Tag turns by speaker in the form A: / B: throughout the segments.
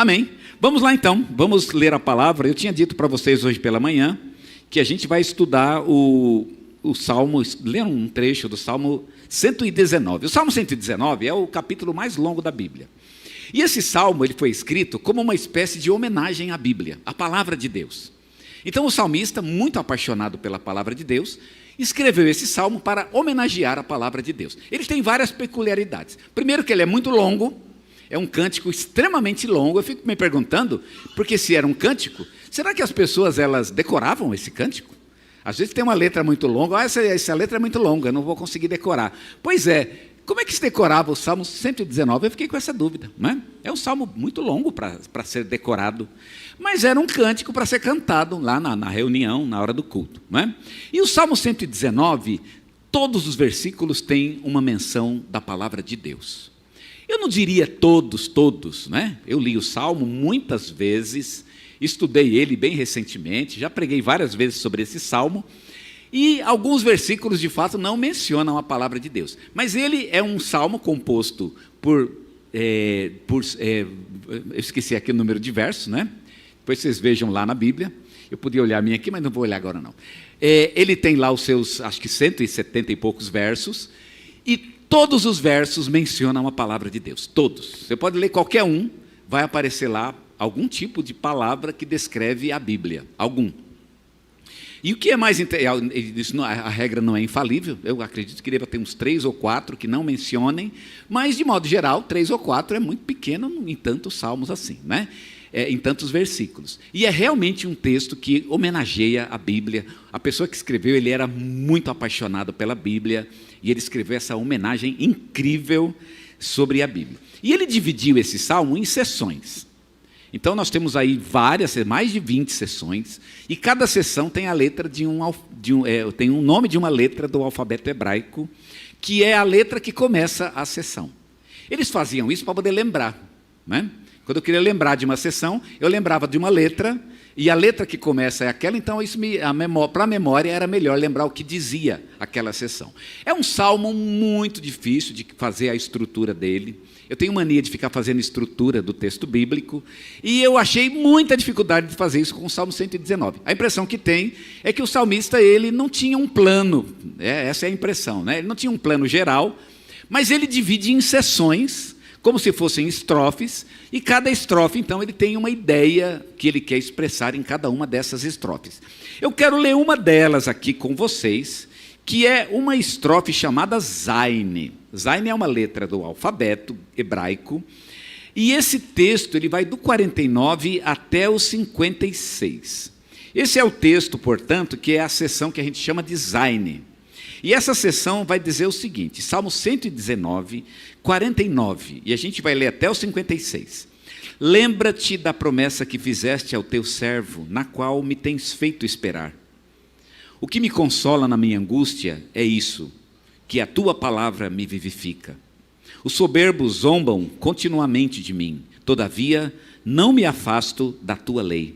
A: Amém? Vamos lá então, vamos ler a palavra. Eu tinha dito para vocês hoje pela manhã que a gente vai estudar o Salmo, ler um trecho do Salmo 119. O Salmo 119 é o capítulo mais longo da Bíblia. E esse salmo ele foi escrito como uma espécie de homenagem à Bíblia, à palavra de Deus. Então o salmista, muito apaixonado pela palavra de Deus, escreveu esse salmo para homenagear a palavra de Deus. Ele tem várias peculiaridades. Primeiro que ele é muito longo, é um cântico extremamente longo. Eu fico me perguntando, porque se era um cântico, será que as pessoas elas decoravam esse cântico? Às vezes tem uma letra muito longa, essa letra é muito longa, eu não vou conseguir decorar. Pois é, como é que se decorava o Salmo 119? Eu fiquei com essa dúvida, não é? É um salmo muito longo para ser decorado, mas era um cântico para ser cantado lá na reunião, na hora do culto, não é? E o Salmo 119, todos os versículos têm uma menção da palavra de Deus. Eu não diria todos, né? Eu li o Salmo muitas vezes, estudei ele bem recentemente, já preguei várias vezes sobre esse Salmo, e alguns versículos de fato não mencionam a palavra de Deus. Mas ele é um Salmo composto eu esqueci aqui o número de versos, né? Depois vocês vejam lá na Bíblia. Eu podia olhar a minha aqui, mas não vou olhar agora não. Ele tem lá os seus, acho que 170 e poucos versos, e todos os versos mencionam a palavra de Deus, todos. Você pode ler qualquer um, vai aparecer lá algum tipo de palavra que descreve a Bíblia, algum. E o que é mais interessante, a regra não é infalível, eu acredito que deva ter uns 3 ou 4 que não mencionem, mas de modo geral, 3 ou 4 é muito pequeno em tantos salmos assim, né? Em tantos versículos. E é realmente um texto que homenageia a Bíblia. A pessoa que escreveu, ele era muito apaixonado pela Bíblia, e ele escreveu essa homenagem incrível sobre a Bíblia. E ele dividiu esse salmo em seções. Então nós temos aí mais de 20 seções, e cada seção tem a letra tem um nome de uma letra do alfabeto hebraico, que é a letra que começa a seção. Eles faziam isso para poder lembrar, né? Quando eu queria lembrar de uma seção, eu lembrava de uma letra, e a letra que começa é aquela, então para a memória era melhor lembrar o que dizia aquela seção. É um salmo muito difícil de fazer a estrutura dele. Eu tenho mania de ficar fazendo estrutura do texto bíblico, e eu achei muita dificuldade de fazer isso com o Salmo 119. A impressão que tem é que o salmista ele não tinha um plano, essa é a impressão, né? Ele não tinha um plano geral, mas ele divide em seções, como se fossem estrofes, e cada estrofe, então, ele tem uma ideia que ele quer expressar em cada uma dessas estrofes. Eu quero ler uma delas aqui com vocês, que é uma estrofe chamada Zaine. Zaine é uma letra do alfabeto hebraico, e esse texto ele vai do 49 até o 56. Esse é o texto, portanto, que é a seção que a gente chama de Zaine. E essa seção vai dizer o seguinte, Salmo 119, 49, e a gente vai ler até o 56. Lembra-te da promessa que fizeste ao teu servo, na qual me tens feito esperar. O que me consola na minha angústia é isso, que a tua palavra me vivifica. Os soberbos zombam continuamente de mim, todavia não me afasto da tua lei.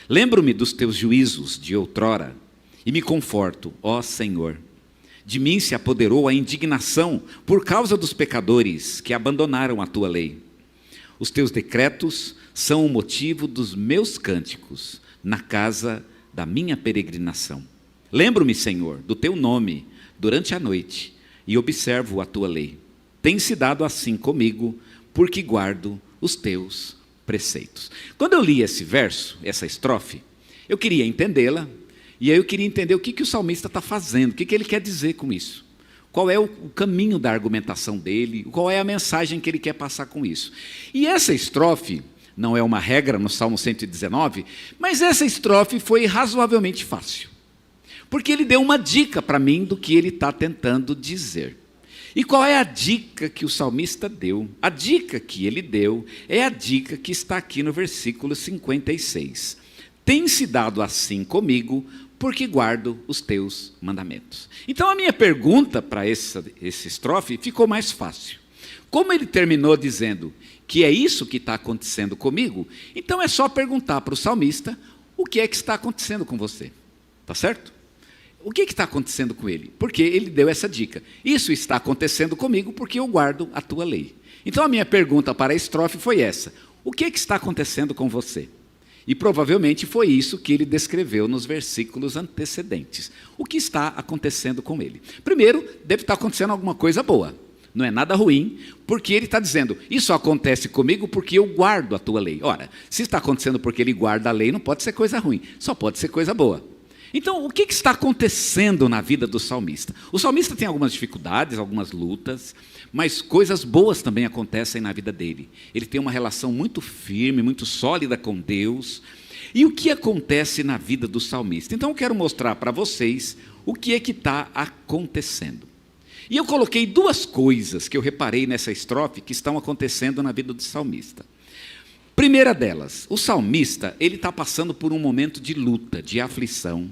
A: Lembro-me dos teus juízos de outrora e me conforto, ó Senhor. De mim se apoderou a indignação por causa dos pecadores que abandonaram a tua lei. Os teus decretos são o motivo dos meus cânticos na casa da minha peregrinação. Lembro-me, Senhor, do teu nome durante a noite e observo a tua lei. Tem-se dado assim comigo, porque guardo os teus preceitos. Quando eu li esse verso, essa estrofe, eu queria entendê-la. E aí eu queria entender o que o salmista está fazendo, o que ele quer dizer com isso. Qual é o caminho da argumentação dele, qual é a mensagem que ele quer passar com isso. E essa estrofe, não é uma regra no Salmo 119, mas essa estrofe foi razoavelmente fácil. Porque ele deu uma dica para mim do que ele está tentando dizer. E qual é a dica que o salmista deu? A dica que ele deu é a dica que está aqui no versículo 56. Tem-se dado assim comigo, porque guardo os teus mandamentos. Então a minha pergunta para esse estrofe ficou mais fácil. Como ele terminou dizendo que é isso que está acontecendo comigo, então é só perguntar para o salmista o que é que está acontecendo com você. Tá certo? O que está acontecendo com ele? Porque ele deu essa dica. Isso está acontecendo comigo porque eu guardo a tua lei. Então a minha pergunta para a estrofe foi essa. o que está acontecendo com você? E provavelmente foi isso que ele descreveu nos versículos antecedentes. O que está acontecendo com ele? Primeiro, deve estar acontecendo alguma coisa boa. Não é nada ruim, porque ele está dizendo, isso acontece comigo porque eu guardo a tua lei. Ora, se está acontecendo porque ele guarda a lei, não pode ser coisa ruim, só pode ser coisa boa. Então, o que está acontecendo na vida do salmista? O salmista tem algumas dificuldades, algumas lutas, mas coisas boas também acontecem na vida dele. Ele tem uma relação muito firme, muito sólida com Deus. E o que acontece na vida do salmista? Então, eu quero mostrar para vocês o que é que está acontecendo. E eu coloquei duas coisas que eu reparei nessa estrofe que estão acontecendo na vida do salmista. Primeira delas, o salmista, ele está passando por um momento de luta, de aflição,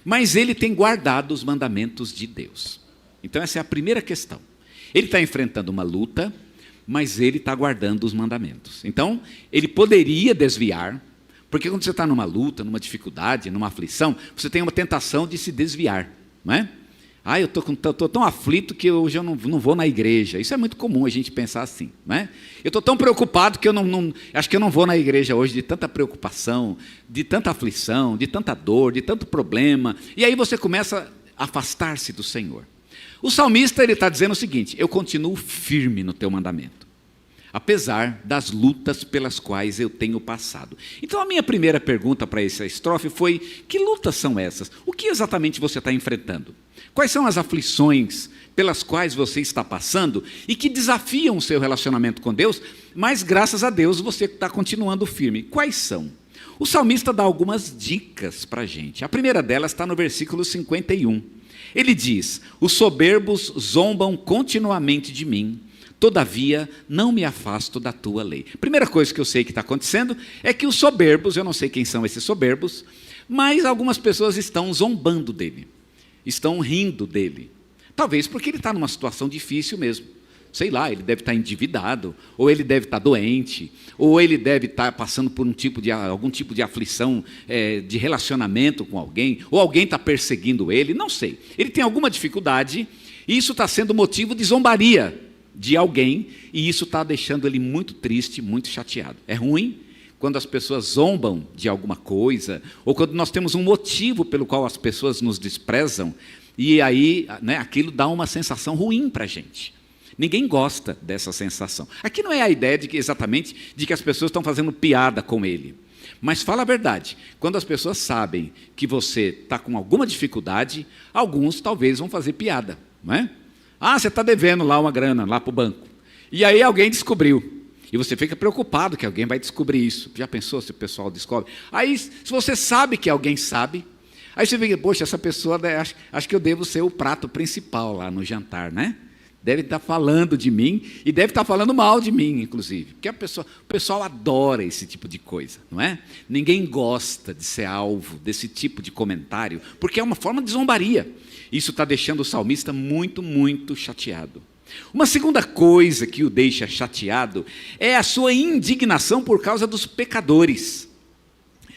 A: mas ele tem guardado os mandamentos de Deus. Então essa é a primeira questão. Ele está enfrentando uma luta, mas ele está guardando os mandamentos. Então, ele poderia desviar, porque quando você está numa luta, numa dificuldade, numa aflição, você tem uma tentação de se desviar, não é? Ah, eu estou tão aflito que hoje eu não vou na igreja. Isso é muito comum a gente pensar assim, não é? Eu estou tão preocupado que acho que eu não vou na igreja hoje de tanta preocupação, de tanta aflição, de tanta dor, de tanto problema. E aí você começa a afastar-se do Senhor. O salmista ele está dizendo o seguinte, eu continuo firme no teu mandamento, apesar das lutas pelas quais eu tenho passado. Então a minha primeira pergunta para essa estrofe foi, que lutas são essas? O que exatamente você está enfrentando? Quais são as aflições pelas quais você está passando e que desafiam o seu relacionamento com Deus, mas graças a Deus você está continuando firme? Quais são? O salmista dá algumas dicas para a gente. A primeira delas está no versículo 51. Ele diz, os soberbos zombam continuamente de mim, todavia não me afasto da tua lei. Primeira coisa que eu sei que está acontecendo é que os soberbos, eu não sei quem são esses soberbos, mas algumas pessoas estão zombando dele. Estão rindo dele, talvez porque ele está numa situação difícil mesmo, sei lá, ele deve estar endividado, ou ele deve estar doente, ou ele deve estar passando por algum tipo de aflição de relacionamento com alguém, ou alguém está perseguindo ele, não sei, ele tem alguma dificuldade, e isso está sendo motivo de zombaria de alguém, e isso está deixando ele muito triste, muito chateado. É ruim quando as pessoas zombam de alguma coisa, ou quando nós temos um motivo pelo qual as pessoas nos desprezam, e aí aquilo dá uma sensação ruim para a gente. Ninguém gosta dessa sensação. Aqui não é a ideia exatamente de que as pessoas estão fazendo piada com ele, mas fala a verdade, quando as pessoas sabem que você está com alguma dificuldade, alguns talvez vão fazer piada, não é? Ah, você está devendo lá uma grana, lá para o banco, e aí alguém descobriu. E você fica preocupado que alguém vai descobrir isso. Já pensou se o pessoal descobre? Aí, se você sabe que alguém sabe, aí você fica, poxa, essa pessoa, acho que eu devo ser o prato principal lá no jantar, né? Deve estar falando de mim, e deve estar falando mal de mim, inclusive. Porque o pessoal adora esse tipo de coisa, não é? Ninguém gosta de ser alvo desse tipo de comentário, porque é uma forma de zombaria. Isso está deixando o salmista muito, muito chateado. Uma segunda coisa que o deixa chateado é a sua indignação por causa dos pecadores.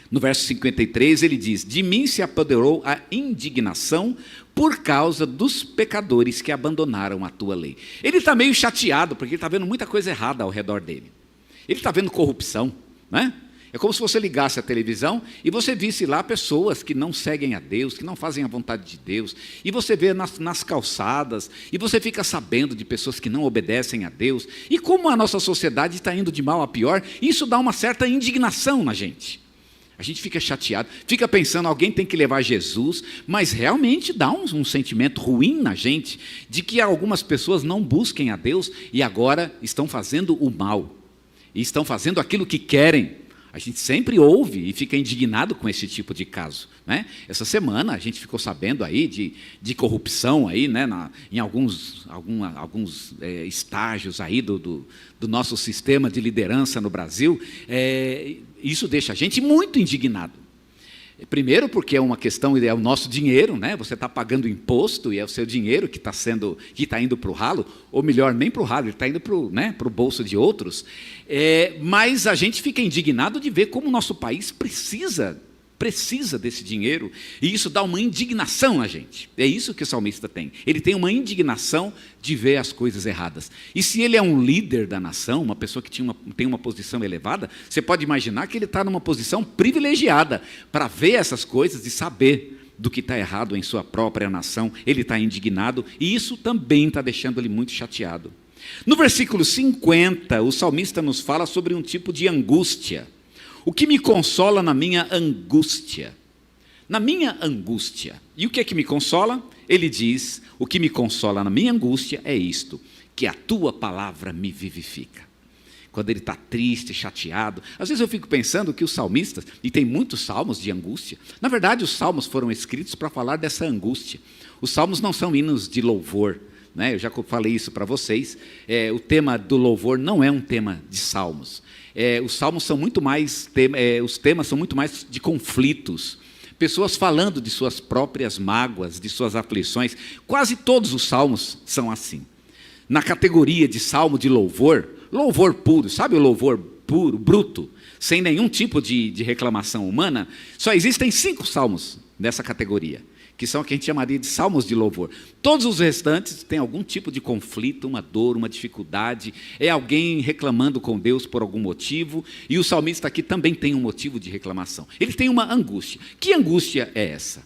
A: No verso 53 ele diz, de mim se apoderou a indignação por causa dos pecadores que abandonaram a tua lei. Ele está meio chateado porque ele está vendo muita coisa errada ao redor dele. Ele está vendo corrupção, né? É como se você ligasse a televisão e você visse lá pessoas que não seguem a Deus, que não fazem a vontade de Deus. E você vê nas calçadas, e você fica sabendo de pessoas que não obedecem a Deus. E como a nossa sociedade está indo de mal a pior, isso dá uma certa indignação na gente. A gente fica chateado, fica pensando, alguém tem que levar Jesus, mas realmente dá um sentimento ruim na gente, de que algumas pessoas não busquem a Deus e agora estão fazendo o mal. E estão fazendo aquilo que querem. A gente sempre ouve e fica indignado com esse tipo de caso, né? Essa semana a gente ficou sabendo aí de corrupção aí, né, em alguns estágios aí do nosso sistema de liderança no Brasil. Isso deixa a gente muito indignado. Primeiro porque é uma questão, é o nosso dinheiro, né? Você está pagando imposto e é o seu dinheiro que está indo para o ralo, ou melhor, nem para o ralo, ele está indo para o bolso de outros. Mas a gente fica indignado de ver como o nosso país precisa precisa desse dinheiro, e isso dá uma indignação na gente. É isso que o salmista tem. Ele tem uma indignação de ver as coisas erradas. E se ele é um líder da nação, uma pessoa que tem uma posição elevada, você pode imaginar que ele está numa posição privilegiada para ver essas coisas e saber do que está errado em sua própria nação. Ele está indignado, e isso também está deixando ele muito chateado. No versículo 50, o salmista nos fala sobre um tipo de angústia. O que me consola na minha angústia? Na minha angústia. E o que é que me consola? Ele diz, o que me consola na minha angústia é isto, que a tua palavra me vivifica. Quando ele está triste, chateado, às vezes eu fico pensando que os salmistas, e tem muitos salmos de angústia, na verdade os salmos foram escritos para falar dessa angústia. Os salmos não são hinos de louvor, né? Eu já falei isso para vocês, o tema do louvor não é um tema de salmos. Os salmos são muito mais, os temas são muito mais de conflitos, pessoas falando de suas próprias mágoas, de suas aflições. Quase todos os salmos são assim. Na categoria de salmo de louvor, louvor puro, sabe o louvor puro, bruto, sem nenhum tipo de reclamação humana, só existem 5 salmos nessa categoria, que são o que a gente chamaria de salmos de louvor. Todos os restantes têm algum tipo de conflito, uma dor, uma dificuldade, é alguém reclamando com Deus por algum motivo, e o salmista aqui também tem um motivo de reclamação. Ele tem uma angústia. Que angústia é essa?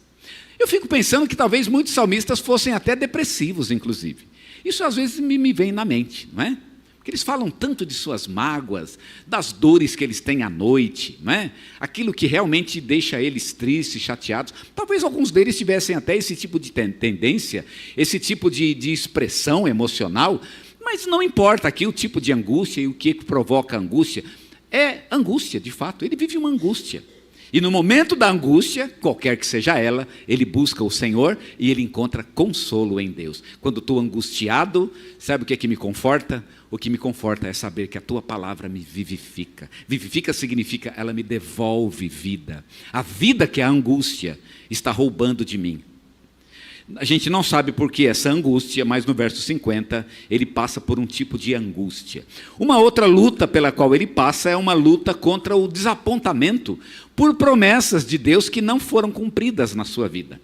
A: Eu fico pensando que talvez muitos salmistas fossem até depressivos, inclusive. Isso às vezes me vem na mente, não é? Porque eles falam tanto de suas mágoas, das dores que eles têm à noite, não é? Aquilo que realmente deixa eles tristes, chateados. Talvez alguns deles tivessem até esse tipo de tendência, esse tipo de expressão emocional, mas não importa aqui o tipo de angústia e o que provoca angústia. É angústia, de fato, ele vive uma angústia. E no momento da angústia, qualquer que seja ela, ele busca o Senhor e ele encontra consolo em Deus. Quando estou angustiado, sabe o que é que me conforta? O que me conforta é saber que a tua palavra me vivifica. Vivifica significa ela me devolve vida. A vida que a angústia está roubando de mim. A gente não sabe por que essa angústia, mas no verso 50, ele passa por um tipo de angústia. Uma outra luta pela qual ele passa é uma luta contra o desapontamento por promessas de Deus que não foram cumpridas na sua vida.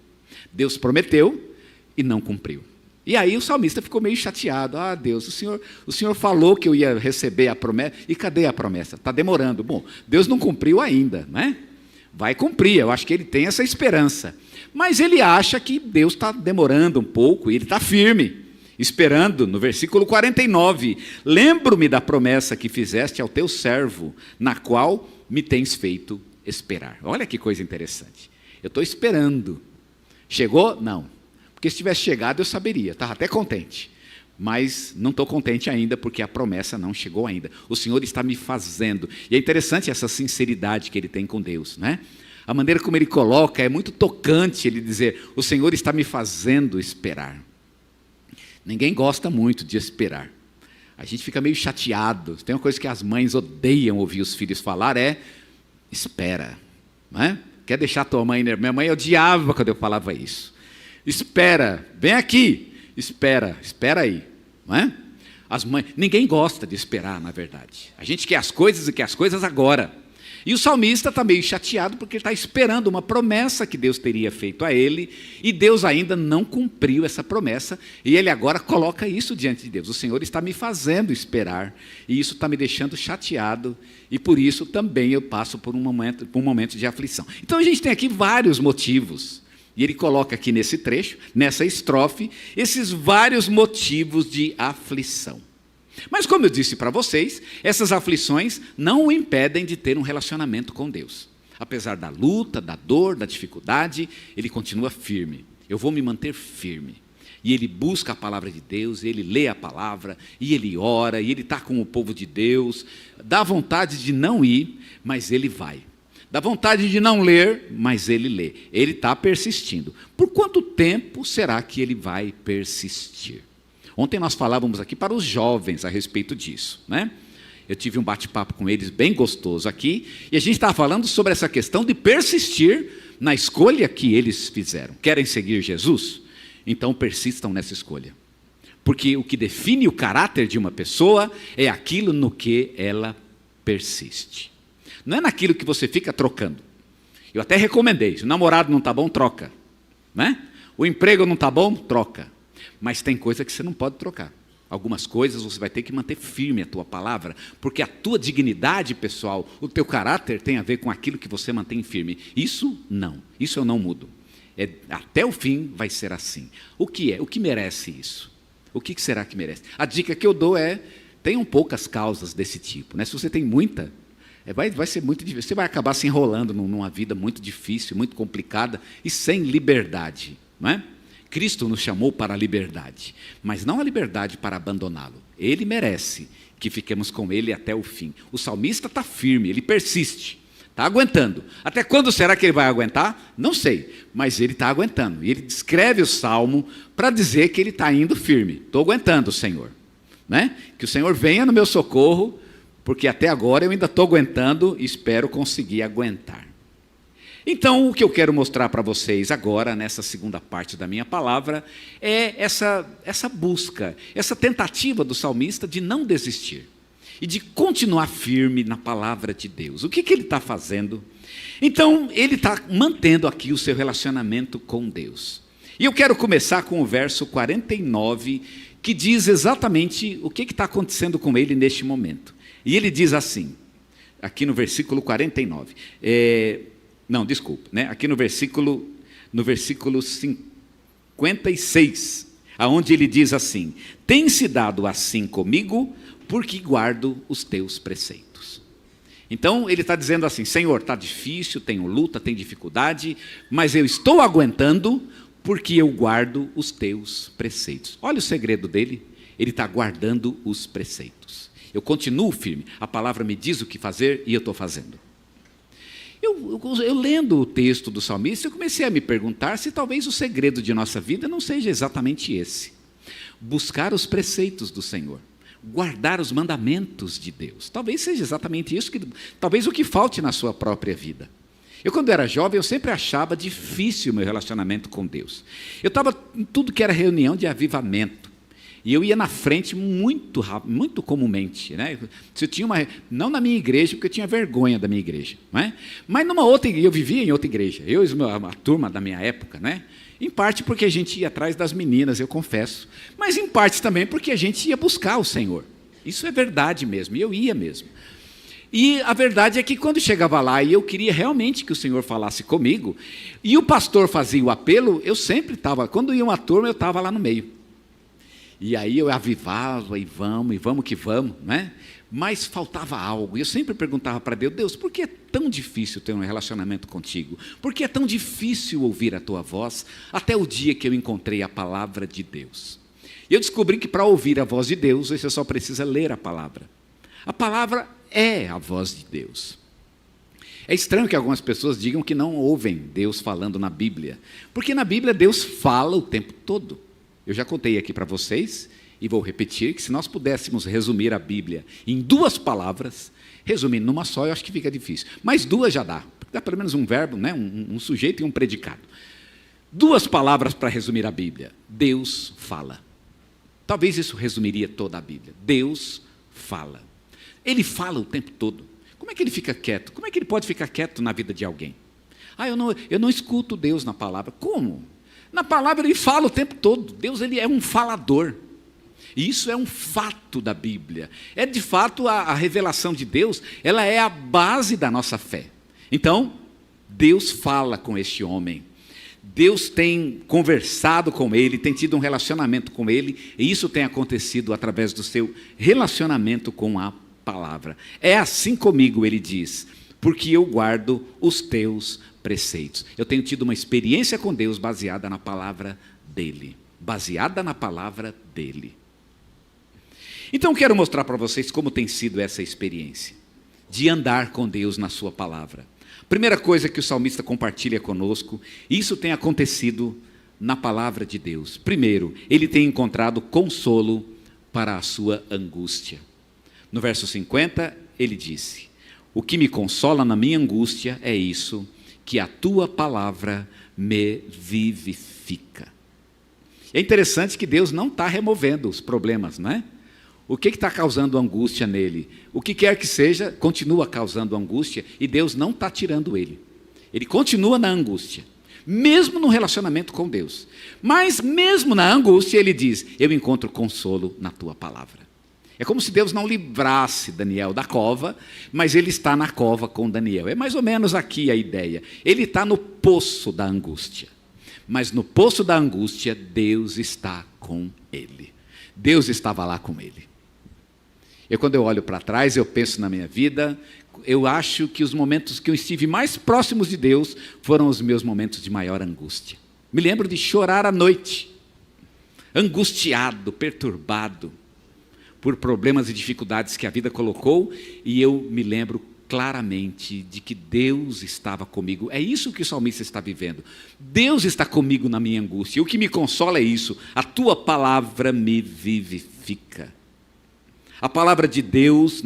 A: Deus prometeu e não cumpriu. E aí o salmista ficou meio chateado. Ah, Deus, o Senhor falou que eu ia receber a promessa, e cadê a promessa? Está demorando. Bom, Deus não cumpriu ainda, né? Vai cumprir, eu acho que ele tem essa esperança. Mas ele acha que Deus está demorando um pouco, e ele está firme, esperando. No versículo 49, lembro-me da promessa que fizeste ao teu servo, na qual me tens feito esperar. Olha que coisa interessante. Eu estou esperando. Chegou? Não. Porque se tivesse chegado eu saberia, estava até contente. Mas não estou contente ainda, porque a promessa não chegou ainda. O Senhor está me fazendo. E é interessante essa sinceridade que ele tem com Deus, né? A maneira como ele coloca é muito tocante, ele dizer, o Senhor está me fazendo esperar. Ninguém gosta muito de esperar. A gente fica meio chateado. Tem uma coisa que as mães odeiam ouvir os filhos falar, é espera. Não é? Quer deixar tua mãe... Minha mãe odiava quando eu falava isso. Espera, vem aqui. Espera aí. Não é? As mães, ninguém gosta de esperar, na verdade. A gente quer as coisas e quer as coisas agora. E o salmista está meio chateado porque ele está esperando uma promessa que Deus teria feito a ele, e Deus ainda não cumpriu essa promessa, e ele agora coloca isso diante de Deus. O Senhor está me fazendo esperar, e isso está me deixando chateado, e por isso também eu passo por um momento de aflição. Então a gente tem aqui vários motivos, e ele coloca aqui nesse trecho, nessa estrofe, esses vários motivos de aflição. Mas como eu disse para vocês, essas aflições não o impedem de ter um relacionamento com Deus. Apesar da luta, da dor, da dificuldade, ele continua firme. Eu vou me manter firme. E ele busca a palavra de Deus, ele lê a palavra, e ele ora, e ele está com o povo de Deus. Dá vontade de não ir, mas ele vai. Dá vontade de não ler, mas ele lê. Ele está persistindo. Por quanto tempo será que ele vai persistir? Ontem nós falávamos aqui para os jovens a respeito disso, né? Eu tive um bate-papo com eles bem gostoso aqui, e a gente estava falando sobre essa questão de persistir na escolha que eles fizeram. Querem seguir Jesus? Então persistam nessa escolha. Porque o que define o caráter de uma pessoa é aquilo no que ela persiste. Não é naquilo que você fica trocando. Eu até recomendei, se o namorado não está bom, troca. Né? O emprego não está bom, troca. Mas tem coisa que você não pode trocar. Algumas coisas você vai ter que manter firme a tua palavra, porque a tua dignidade pessoal, o teu caráter tem a ver com aquilo que você mantém firme. Isso não, isso eu não mudo. Até o fim vai ser assim. O que é? O que merece isso? O que será que merece? A dica que eu dou é, tenham poucas causas desse tipo. Né? Se você tem muita, vai ser muito difícil. Você vai acabar se enrolando numa vida muito difícil, muito complicada e sem liberdade. Não é? Cristo nos chamou para a liberdade, mas não a liberdade para abandoná-lo. Ele merece que fiquemos com ele até o fim. O salmista está firme, ele persiste, está aguentando. Até quando será que ele vai aguentar? Não sei, mas ele está aguentando. E ele descreve o salmo para dizer que ele está indo firme. Estou aguentando, Senhor. Né? Que o Senhor venha no meu socorro, porque até agora eu ainda estou aguentando e espero conseguir aguentar. Então, o que eu quero mostrar para vocês agora, nessa segunda parte da minha palavra, é essa busca, essa tentativa do salmista de não desistir e de continuar firme na palavra de Deus. O que ele está fazendo? Então, ele está mantendo aqui o seu relacionamento com Deus. E eu quero começar com o verso 49, que diz exatamente o que está acontecendo com ele neste momento. E ele diz assim, aqui no versículo 49, não, desculpa, né? Aqui no versículo 56, aonde ele diz assim: tem-se dado assim comigo, porque guardo os teus preceitos. Então ele está dizendo assim: Senhor, está difícil, tenho luta, tenho dificuldade, mas eu estou aguentando, porque eu guardo os teus preceitos. Olha o segredo dele, ele está guardando os preceitos. Eu continuo firme, a palavra me diz o que fazer e eu estou fazendo. Eu lendo o texto do salmista, eu comecei a me perguntar se talvez o segredo de nossa vida não seja exatamente esse. Buscar os preceitos do Senhor, guardar os mandamentos de Deus. Talvez seja exatamente isso, talvez o que falte na sua própria vida. Eu, quando era jovem, eu sempre achava difícil o meu relacionamento com Deus. Eu estava em tudo que era reunião de avivamento. E eu ia na frente muito rápido, muito comumente. Né? Se eu tinha não na minha igreja, porque eu tinha vergonha da minha igreja. Não é? Mas numa outra, eu vivia em outra igreja. Eu e a turma da minha época, né? Em parte porque a gente ia atrás das meninas, eu confesso. Mas em parte também porque a gente ia buscar o Senhor. Isso é verdade mesmo, e eu ia mesmo. E a verdade é que quando chegava lá e eu queria realmente que o Senhor falasse comigo, e o pastor fazia o apelo, eu sempre estava, quando ia uma turma, eu estava lá no meio. E aí eu avivava, e vamos que vamos, né? Mas faltava algo, e eu sempre perguntava para Deus: Deus, por que é tão difícil ter um relacionamento contigo? Por que é tão difícil ouvir a tua voz? Até o dia que eu encontrei a palavra de Deus. E eu descobri que para ouvir a voz de Deus, você só precisa ler a palavra. A palavra é a voz de Deus. É estranho que algumas pessoas digam que não ouvem Deus falando na Bíblia, porque na Bíblia Deus fala o tempo todo. Eu já contei aqui para vocês, e vou repetir, que se nós pudéssemos resumir a Bíblia em 2 palavras, resumindo numa só, eu acho que fica difícil. Mas 2 já dá, porque dá pelo menos um verbo, né? um sujeito e um predicado. 2 palavras para resumir a Bíblia: Deus fala. Talvez isso resumiria toda a Bíblia. Deus fala. Ele fala o tempo todo. Como é que ele fica quieto? Como é que ele pode ficar quieto na vida de alguém? Eu não escuto Deus na palavra. Como? Na palavra ele fala o tempo todo. Deus, ele é um falador. E isso é um fato da Bíblia. É de fato a revelação de Deus, ela é a base da nossa fé. Então, Deus fala com este homem. Deus tem conversado com ele, tem tido um relacionamento com ele, e isso tem acontecido através do seu relacionamento com a palavra. É assim comigo, ele diz, porque eu guardo os teus preceitos. Eu tenho tido uma experiência com Deus baseada na palavra dele. Baseada na palavra dele. Então eu quero mostrar para vocês como tem sido essa experiência de andar com Deus na sua palavra. Primeira coisa que o salmista compartilha conosco, isso tem acontecido na palavra de Deus. Primeiro, ele tem encontrado consolo para a sua angústia. No verso 50, ele disse: o que me consola na minha angústia é isso, que a tua palavra me vivifica. É interessante que Deus não está removendo os problemas, não é? O que está causando angústia nele? O que quer que seja, continua causando angústia, e Deus não está tirando ele. Ele continua na angústia, mesmo no relacionamento com Deus. Mas mesmo na angústia ele diz, eu encontro consolo na tua palavra. É como se Deus não livrasse Daniel da cova, mas ele está na cova com Daniel. É mais ou menos aqui a ideia. Ele está no poço da angústia. Mas no poço da angústia, Deus está com ele. Deus estava lá com ele. Quando eu olho para trás, eu penso na minha vida, eu acho que os momentos que eu estive mais próximos de Deus foram os meus momentos de maior angústia. Me lembro de chorar à noite, angustiado, perturbado por problemas e dificuldades que a vida colocou, e eu me lembro claramente de que Deus estava comigo. É isso que o salmista está vivendo. Deus está comigo na minha angústia. E o que me consola é isso: a tua palavra me vivifica. A palavra de Deus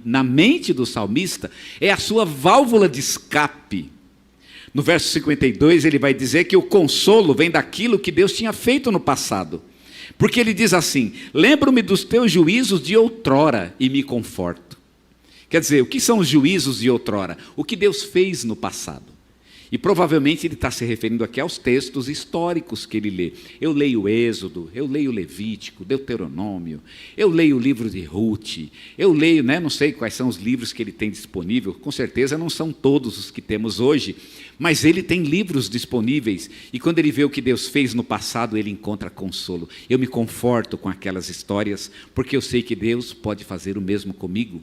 A: na mente do salmista é a sua válvula de escape. No verso 52 ele vai dizer que o consolo vem daquilo que Deus tinha feito no passado. Porque ele diz assim, lembro-me dos teus juízos de outrora e me conforto. Quer dizer, o que são os juízos de outrora? O que Deus fez no passado. E provavelmente ele está se referindo aqui aos textos históricos que ele lê. Eu leio Êxodo, eu leio Levítico, Deuteronômio, eu leio o livro de Ruth, eu leio, não sei quais são os livros que ele tem disponível, com certeza não são todos os que temos hoje, mas ele tem livros disponíveis, e quando ele vê o que Deus fez no passado, ele encontra consolo. Eu me conforto com aquelas histórias, porque eu sei que Deus pode fazer o mesmo comigo.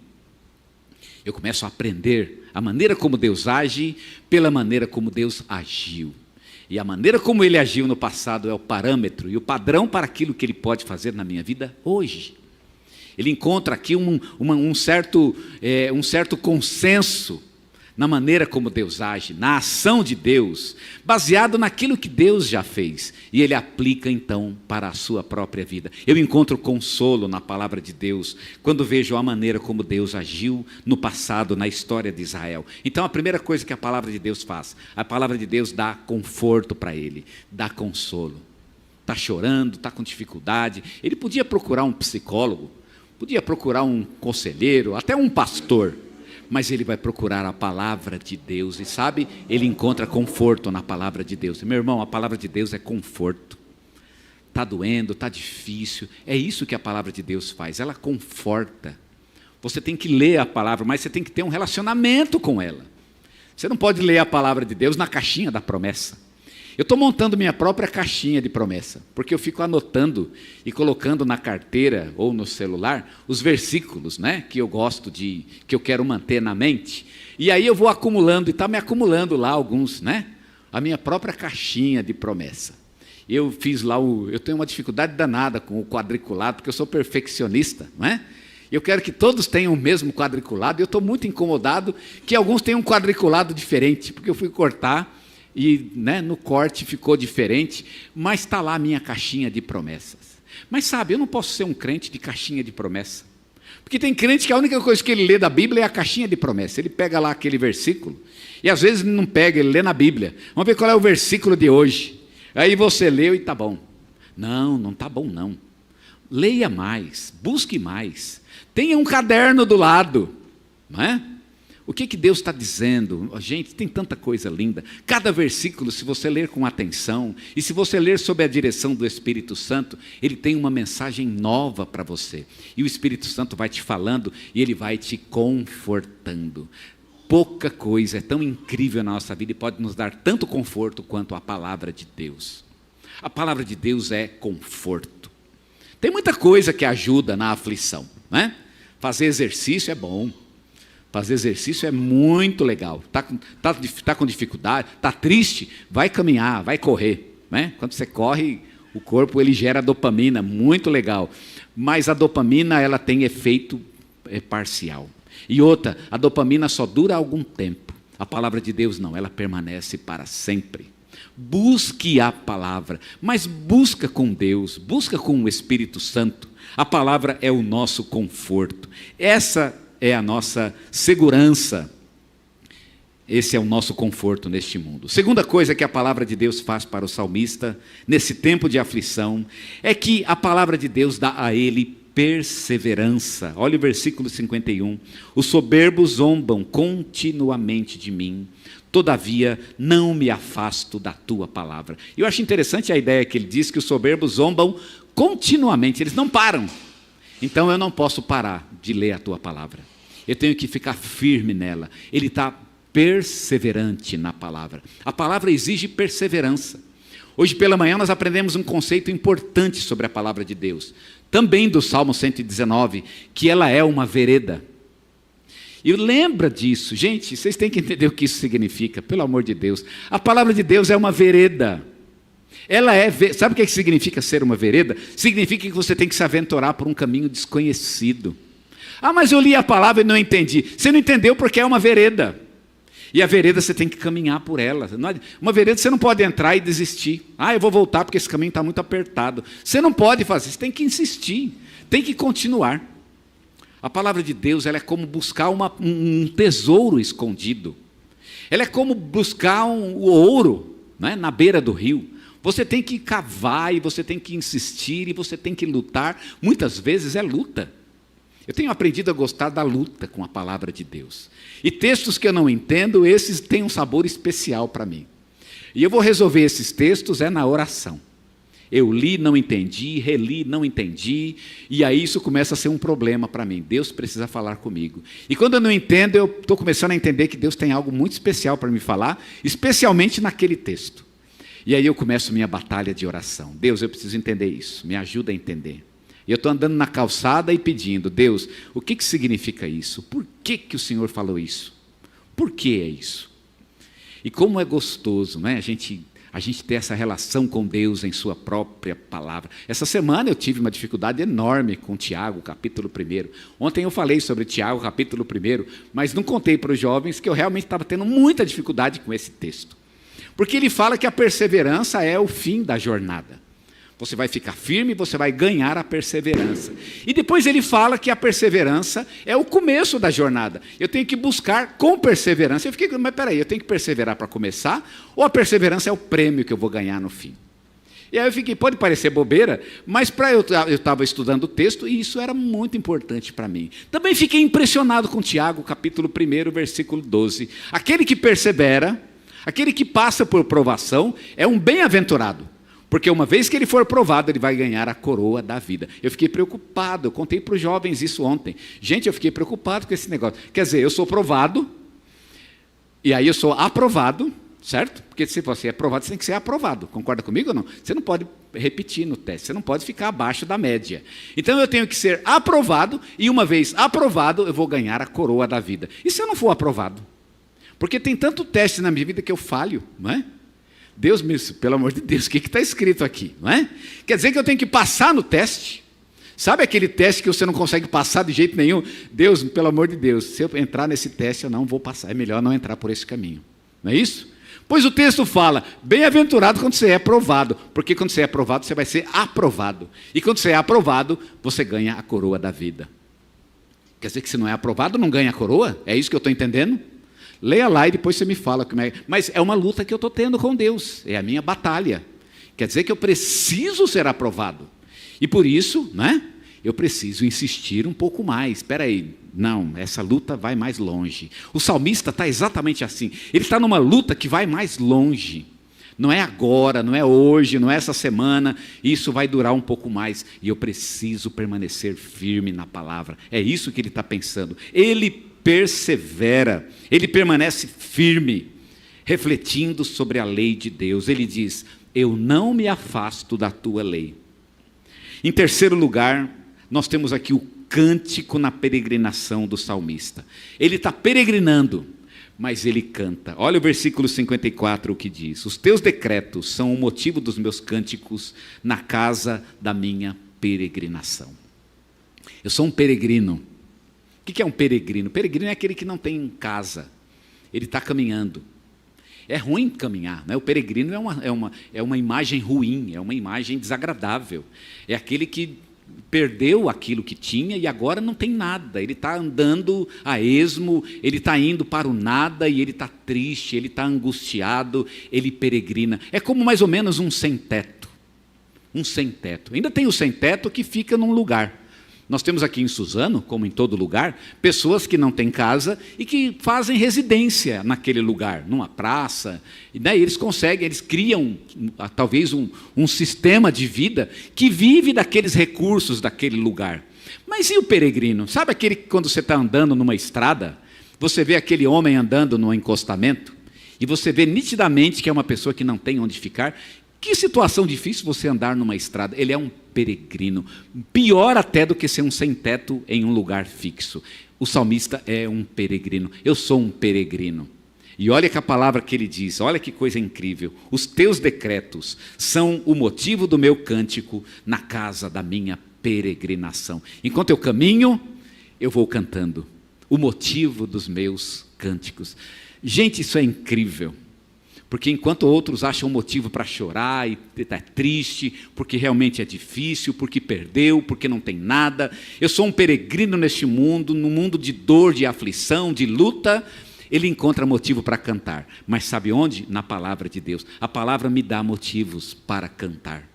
A: Eu começo a aprender a maneira como Deus age, pela maneira como Deus agiu. E a maneira como Ele agiu no passado é o parâmetro e o padrão para aquilo que Ele pode fazer na minha vida hoje. Ele encontra aqui um certo consenso na maneira como Deus age, na ação de Deus, baseado naquilo que Deus já fez, e ele aplica então para a sua própria vida. Eu encontro consolo na palavra de Deus, quando vejo a maneira como Deus agiu no passado, na história de Israel. Então a primeira coisa que a palavra de Deus faz, a palavra de Deus dá conforto para ele, dá consolo. Está chorando, está com dificuldade, ele podia procurar um psicólogo, podia procurar um conselheiro, até um pastor, mas ele vai procurar a palavra de Deus, e sabe, ele encontra conforto na palavra de Deus. Meu irmão, a palavra de Deus é conforto. Está doendo, está difícil, é isso que a palavra de Deus faz, ela conforta. Você tem que ler a palavra, mas você tem que ter um relacionamento com ela. Você não pode ler a palavra de Deus na caixinha da promessa. Eu estou montando minha própria caixinha de promessa, porque eu fico anotando e colocando na carteira ou no celular os versículos, que eu gosto que eu quero manter na mente. E aí eu vou acumulando, e está me acumulando lá alguns, a minha própria caixinha de promessa. Eu fiz lá, eu tenho uma dificuldade danada com o quadriculado, porque eu sou perfeccionista, Eu quero que todos tenham o mesmo quadriculado, e eu estou muito incomodado que alguns tenham um quadriculado diferente, porque eu fui cortar, e no corte ficou diferente, mas está lá a minha caixinha de promessas. Mas sabe, eu não posso ser um crente de caixinha de promessa, porque tem crente que a única coisa que ele lê da Bíblia é a caixinha de promessa. Ele pega lá aquele versículo, e às vezes ele não pega, ele lê na Bíblia. Vamos ver qual é o versículo de hoje. Aí você leu e está bom. Não está bom não. Leia mais, busque mais, tenha um caderno do lado, não é? O que Deus está dizendo? Gente, tem tanta coisa linda. Cada versículo, se você ler com atenção, e se você ler sob a direção do Espírito Santo, ele tem uma mensagem nova para você. E o Espírito Santo vai te falando, e ele vai te confortando. Pouca coisa é tão incrível na nossa vida, e pode nos dar tanto conforto quanto a palavra de Deus. A palavra de Deus é conforto. Tem muita coisa que ajuda na aflição, Fazer exercício é bom. Fazer exercício é muito legal. Tá com dificuldade, está triste, vai caminhar, vai correr. Quando você corre, o corpo ele gera dopamina, muito legal. Mas a dopamina ela tem efeito parcial. E outra, a dopamina só dura algum tempo. A palavra de Deus não, ela permanece para sempre. Busque a palavra, mas busca com Deus, busca com o Espírito Santo. A palavra é o nosso conforto. Essa é a nossa segurança, esse é o nosso conforto neste mundo. Segunda coisa que a palavra de Deus faz para o salmista, nesse tempo de aflição, é que a palavra de Deus dá a ele perseverança. Olha o versículo 51, os soberbos zombam continuamente de mim, todavia não me afasto da tua palavra. E eu acho interessante a ideia que ele diz que os soberbos zombam continuamente, eles não param. Então eu não posso parar de ler a tua palavra. Eu tenho que ficar firme nela. Ele está perseverante na palavra. A palavra exige perseverança. Hoje pela manhã nós aprendemos um conceito importante sobre a palavra de Deus. Também do Salmo 119, que ela é uma vereda. E lembra disso, gente, vocês têm que entender o que isso significa, pelo amor de Deus. A palavra de Deus é uma vereda. Ela é, sabe o que significa ser uma vereda? Significa que você tem que se aventurar por um caminho desconhecido. Ah, mas eu li a palavra e não entendi. Você não entendeu porque é uma vereda. E a vereda você tem que caminhar por ela. Uma vereda você não pode entrar e desistir. Ah, eu vou voltar porque esse caminho está muito apertado. Você não pode fazer, você tem que insistir, tem que continuar. A palavra de Deus, ela é como buscar um tesouro escondido. Ela é como buscar o ouro, né, na beira do rio. Você tem que cavar e você tem que insistir e você tem que lutar. Muitas vezes é luta. Eu tenho aprendido a gostar da luta com a palavra de Deus. E textos que eu não entendo, esses têm um sabor especial para mim. E eu vou resolver esses textos na oração. Eu li, não entendi, reli, não entendi, e aí isso começa a ser um problema para mim. Deus precisa falar comigo. E quando eu não entendo, eu estou começando a entender que Deus tem algo muito especial para me falar, especialmente naquele texto. E aí eu começo minha batalha de oração. Deus, eu preciso entender isso, me ajuda a entender. E eu estou andando na calçada e pedindo, Deus, o que significa isso? Por que o Senhor falou isso? Por que é isso? E como é gostoso, não é? A gente ter essa relação com Deus em sua própria palavra. Essa semana eu tive uma dificuldade enorme com Tiago, capítulo 1. Ontem eu falei sobre Tiago, capítulo 1, mas não contei para os jovens que eu realmente estava tendo muita dificuldade com esse texto. Porque ele fala que a perseverança é o fim da jornada. Você vai ficar firme, você vai ganhar a perseverança. E depois ele fala que a perseverança é o começo da jornada. Eu tenho que buscar com perseverança. Eu fiquei, mas peraí, eu tenho que perseverar para começar? Ou a perseverança é o prêmio que eu vou ganhar no fim? E aí eu fiquei, pode parecer bobeira, mas eu estava estudando o texto e isso era muito importante para mim. Também fiquei impressionado com Tiago, capítulo 1, versículo 12. Aquele que persevera, aquele que passa por provação, é um bem-aventurado. Porque uma vez que ele for provado, ele vai ganhar a coroa da vida. Eu fiquei preocupado, eu contei para os jovens isso ontem. Gente, eu fiquei preocupado com esse negócio. Quer dizer, eu sou provado, e aí eu sou aprovado, certo? Porque se você é aprovado, você tem que ser aprovado. Concorda comigo ou não? Você não pode repetir no teste, você não pode ficar abaixo da média. Então eu tenho que ser aprovado, e uma vez aprovado, eu vou ganhar a coroa da vida. E se eu não for aprovado? Porque tem tanto teste na minha vida que eu falho, não é? Deus, pelo amor de Deus, o que está escrito aqui? Não é? Quer dizer que eu tenho que passar no teste? Sabe aquele teste que você não consegue passar de jeito nenhum? Deus, pelo amor de Deus, se eu entrar nesse teste eu não vou passar, é melhor não entrar por esse caminho. Não é isso? Pois o texto fala, bem-aventurado quando você é aprovado, porque quando você é aprovado você vai ser aprovado. E quando você é aprovado, você ganha a coroa da vida. Quer dizer que se não é aprovado, não ganha a coroa? É isso que eu estou entendendo? Leia lá e depois você me fala como é. Mas é uma luta que eu estou tendo com Deus, é a minha batalha. Quer dizer que eu preciso ser aprovado. E por isso, né, eu preciso insistir um pouco mais. Espera aí, não, essa luta vai mais longe. O salmista está exatamente assim. Ele está numa luta que vai mais longe. Não é agora, não é hoje, não é essa semana. Isso vai durar um pouco mais. E eu preciso permanecer firme na palavra. É isso que ele está pensando. Ele persevera, ele permanece firme, refletindo sobre a lei de Deus. Ele diz, eu não me afasto da tua lei. Em terceiro lugar, nós temos aqui o cântico na peregrinação do salmista. Ele está peregrinando, mas ele canta. Olha o versículo 54, o que diz, os teus decretos são o motivo dos meus cânticos na casa da minha peregrinação. Eu sou um peregrino. O que é um peregrino? Peregrino é aquele que não tem casa, ele está caminhando. É ruim caminhar, né? O peregrino é uma imagem ruim, é uma imagem desagradável. É aquele que perdeu aquilo que tinha e agora não tem nada. Ele está andando a esmo, ele está indo para o nada e ele está triste, ele está angustiado, ele peregrina. É como mais ou menos um sem-teto. Um sem-teto. Ainda tem o sem-teto que fica num lugar. Nós temos aqui em Suzano, como em todo lugar, pessoas que não têm casa e que fazem residência naquele lugar, numa praça. E daí eles conseguem, eles criam talvez um sistema de vida que vive daqueles recursos daquele lugar. Mas e o peregrino? Sabe aquele que quando você está andando numa estrada, você vê aquele homem andando num encostamento e você vê nitidamente que é uma pessoa que não tem onde ficar? Que situação difícil você andar numa estrada. Ele é um peregrino, pior até do que ser um sem-teto em um lugar fixo. O salmista é um peregrino. Eu sou um peregrino. E olha que a palavra que ele diz, olha que coisa incrível. Os teus decretos são o motivo do meu cântico na casa da minha peregrinação. Enquanto eu caminho, eu vou cantando. O motivo dos meus cânticos. Gente, isso é incrível. Porque enquanto outros acham motivo para chorar e está triste, porque realmente é difícil, porque perdeu, porque não tem nada. Eu sou um peregrino neste mundo, num mundo de dor, de aflição, de luta. Ele encontra motivo para cantar. Mas sabe onde? Na palavra de Deus. A palavra me dá motivos para cantar.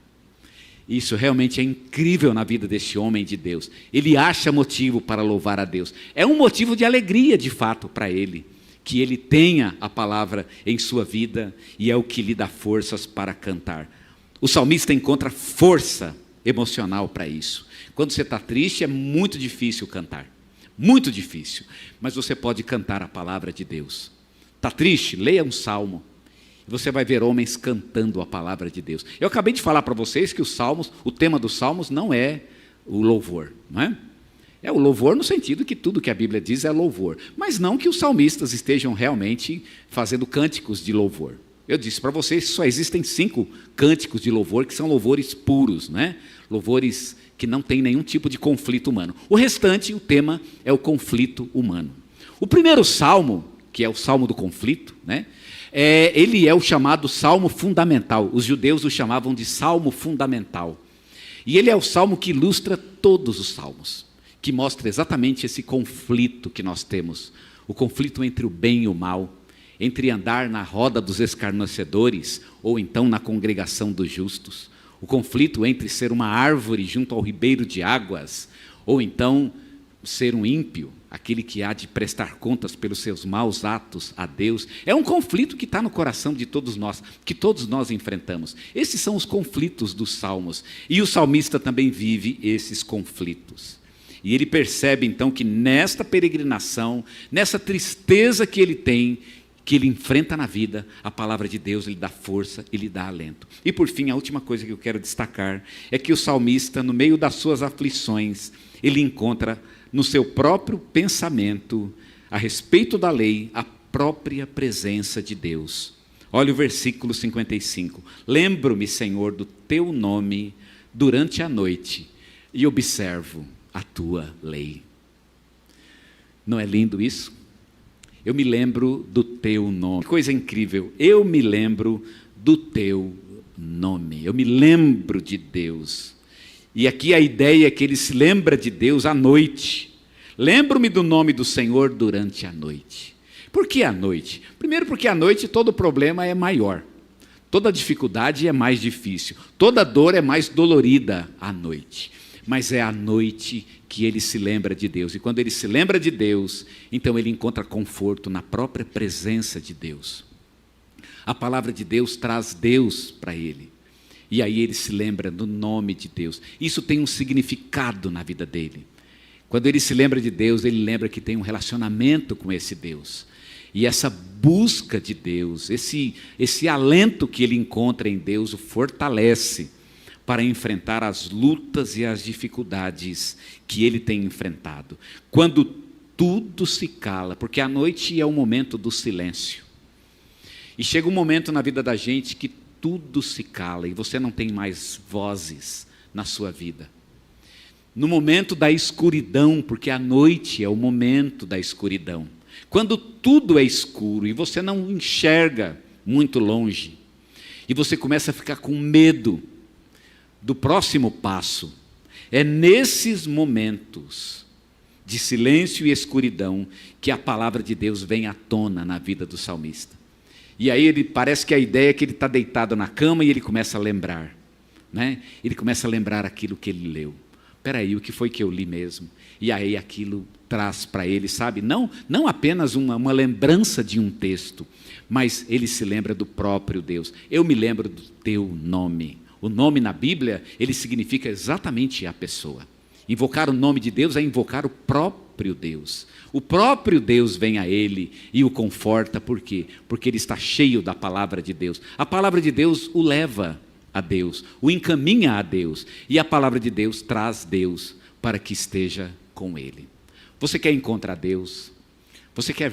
A: Isso realmente é incrível na vida deste homem de Deus. Ele acha motivo para louvar a Deus. É um motivo de alegria, de fato, para ele. Que ele tenha a palavra em sua vida e é o que lhe dá forças para cantar. O salmista encontra força emocional para isso. Quando você está triste é muito difícil cantar, muito difícil, mas você pode cantar a palavra de Deus. Está triste? Leia um salmo. Você vai ver homens cantando a palavra de Deus. Eu acabei de falar para vocês que os salmos, o tema dos salmos não é o louvor, não é? É o louvor no sentido que tudo que a Bíblia diz é louvor. Mas não que os salmistas estejam realmente fazendo cânticos de louvor. Eu disse para vocês que só existem 5 cânticos de louvor que são louvores puros, né? Louvores que não têm nenhum tipo de conflito humano. O restante, o tema é o conflito humano. O primeiro salmo, que é o salmo do conflito, né? Ele é o chamado salmo fundamental. Os judeus o chamavam de salmo fundamental. E ele é o salmo que ilustra todos os salmos, que mostra exatamente esse conflito que nós temos, o conflito entre o bem e o mal, entre andar na roda dos escarnecedores ou então na congregação dos justos, o conflito entre ser uma árvore junto ao ribeiro de águas ou então ser um ímpio, aquele que há de prestar contas pelos seus maus atos a Deus. É um conflito que está no coração de todos nós, que todos nós enfrentamos. Esses são os conflitos dos salmos e o salmista também vive esses conflitos. E ele percebe então que nesta peregrinação, nessa tristeza que ele tem, que ele enfrenta na vida, a palavra de Deus lhe dá força e lhe dá alento. E por fim, a última coisa que eu quero destacar é que o salmista, no meio das suas aflições, ele encontra no seu próprio pensamento, a respeito da lei, a própria presença de Deus. Olha o versículo 55. Lembro-me, Senhor, do teu nome durante a noite e observo a tua lei. Não é lindo isso? Eu me lembro do teu nome. Que coisa incrível. Eu me lembro do teu nome. Eu me lembro de Deus. E aqui a ideia é que ele se lembra de Deus à noite. Lembro-me do nome do Senhor durante a noite. Por que à noite? Primeiro porque à noite todo problema é maior. Toda dificuldade é mais difícil. Toda dor é mais dolorida à noite. Mas é à noite que ele se lembra de Deus. E quando ele se lembra de Deus, então ele encontra conforto na própria presença de Deus. A palavra de Deus traz Deus para ele. E aí ele se lembra do nome de Deus. Isso tem um significado na vida dele. Quando ele se lembra de Deus, ele lembra que tem um relacionamento com esse Deus. E essa busca de Deus, esse alento que ele encontra em Deus, o fortalece para enfrentar as lutas e as dificuldades que ele tem enfrentado. Quando tudo se cala, porque a noite é o momento do silêncio. E chega um momento na vida da gente que tudo se cala e você não tem mais vozes na sua vida. No momento da escuridão, porque a noite é o momento da escuridão. Quando tudo é escuro e você não enxerga muito longe, e você começa a ficar com medo do próximo passo, é nesses momentos de silêncio e escuridão que a palavra de Deus vem à tona na vida do salmista. E aí parece que a ideia é que ele está deitado na cama e ele começa a lembrar, né? Ele começa a lembrar aquilo que ele leu. Espera aí, o que foi que eu li mesmo? E aí aquilo traz para ele, sabe? Não apenas uma lembrança de um texto, mas ele se lembra do próprio Deus. Eu me lembro do teu nome. O nome na Bíblia, ele significa exatamente a pessoa. Invocar o nome de Deus é invocar o próprio Deus. O próprio Deus vem a ele e o conforta. Por quê? Porque ele está cheio da palavra de Deus. A palavra de Deus o leva a Deus, o encaminha a Deus. E a palavra de Deus traz Deus para que esteja com ele. Você quer encontrar Deus? Você quer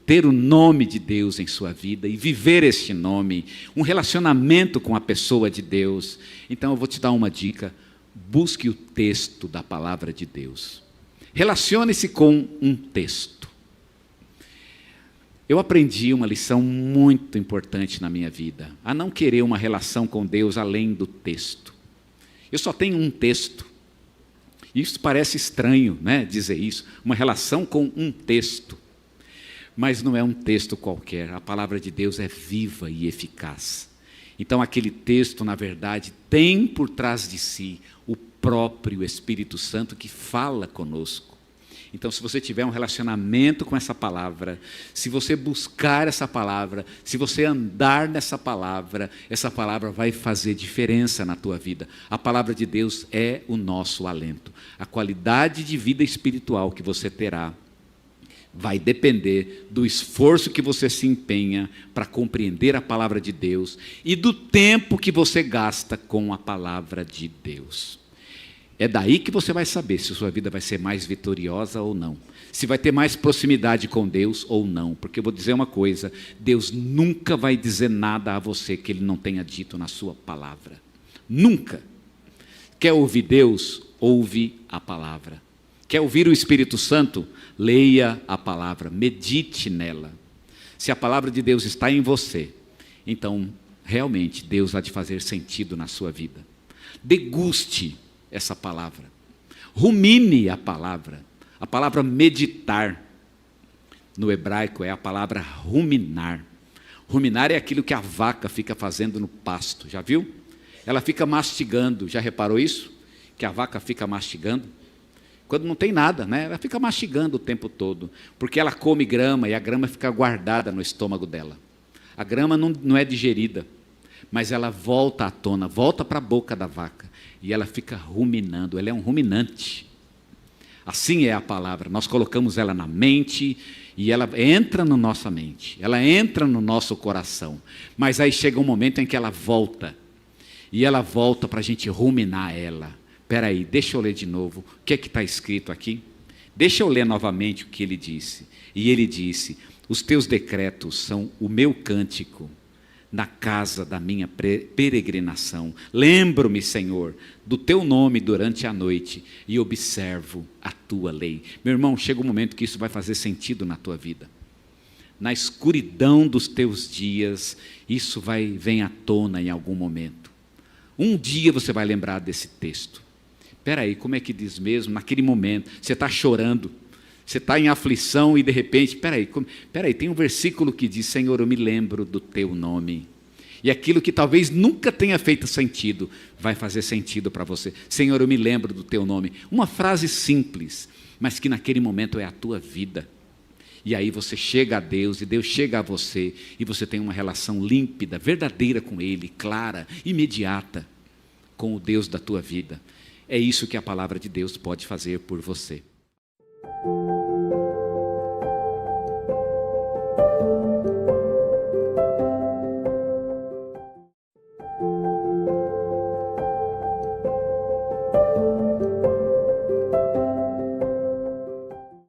A: ter o nome de Deus em sua vida e viver este nome, um relacionamento com a pessoa de Deus? Então eu vou te dar uma dica: busque o texto da palavra de Deus. Relacione-se com um texto. Eu aprendi uma lição muito importante na minha vida, a não querer uma relação com Deus além do texto. Eu só tenho um texto. Isso parece estranho, né, dizer isso, uma relação com um texto. Mas não é um texto qualquer, a palavra de Deus é viva e eficaz. Então aquele texto, na verdade, tem por trás de si o próprio Espírito Santo que fala conosco. Então, se você tiver um relacionamento com essa palavra, se você buscar essa palavra, se você andar nessa palavra, essa palavra vai fazer diferença na tua vida. A palavra de Deus é o nosso alento. A qualidade de vida espiritual que você terá vai depender do esforço que você se empenha para compreender a palavra de Deus e do tempo que você gasta com a palavra de Deus. É daí que você vai saber se a sua vida vai ser mais vitoriosa ou não, se vai ter mais proximidade com Deus ou não, porque eu vou dizer uma coisa: Deus nunca vai dizer nada a você que Ele não tenha dito na sua palavra, nunca. Quer ouvir Deus? Ouve a palavra. Quer ouvir o Espírito Santo? Leia a palavra, medite nela. Se a palavra de Deus está em você, então realmente Deus há de fazer sentido na sua vida. Deguste essa palavra, rumine a palavra meditar, no hebraico é a palavra ruminar. Ruminar é aquilo que a vaca fica fazendo no pasto, já viu? Ela fica mastigando, já reparou isso? Que a vaca fica mastigando? Quando não tem nada, né? Ela fica mastigando o tempo todo, porque ela come grama e a grama fica guardada no estômago dela. A grama não é digerida, mas ela volta à tona, volta para a boca da vaca. E ela fica ruminando, ela é um ruminante. Assim é a palavra, nós colocamos ela na mente e ela entra na nossa mente, ela entra no nosso coração. Mas aí chega um momento em que ela volta, e ela volta para a gente ruminar ela. Espera aí, deixa eu ler de novo, o que é que está escrito aqui? Deixa eu ler novamente o que ele disse. E ele disse: os teus decretos são o meu cântico na casa da minha peregrinação. Lembro-me, Senhor, do teu nome durante a noite e observo a tua lei. Meu irmão, chega um momento que isso vai fazer sentido na tua vida. Na escuridão dos teus dias, isso vem à tona em algum momento. Um dia você vai lembrar desse texto. Espera aí, como é que diz mesmo? Naquele momento, você está chorando, você está em aflição e de repente, espera aí, tem um versículo que diz: Senhor, eu me lembro do teu nome. E aquilo que talvez nunca tenha feito sentido, vai fazer sentido para você. Senhor, eu me lembro do teu nome. Uma frase simples, mas que naquele momento é a tua vida. E aí você chega a Deus, e Deus chega a você, e você tem uma relação límpida, verdadeira com Ele, clara, imediata, com o Deus da tua vida. É isso que a palavra de Deus pode fazer por você.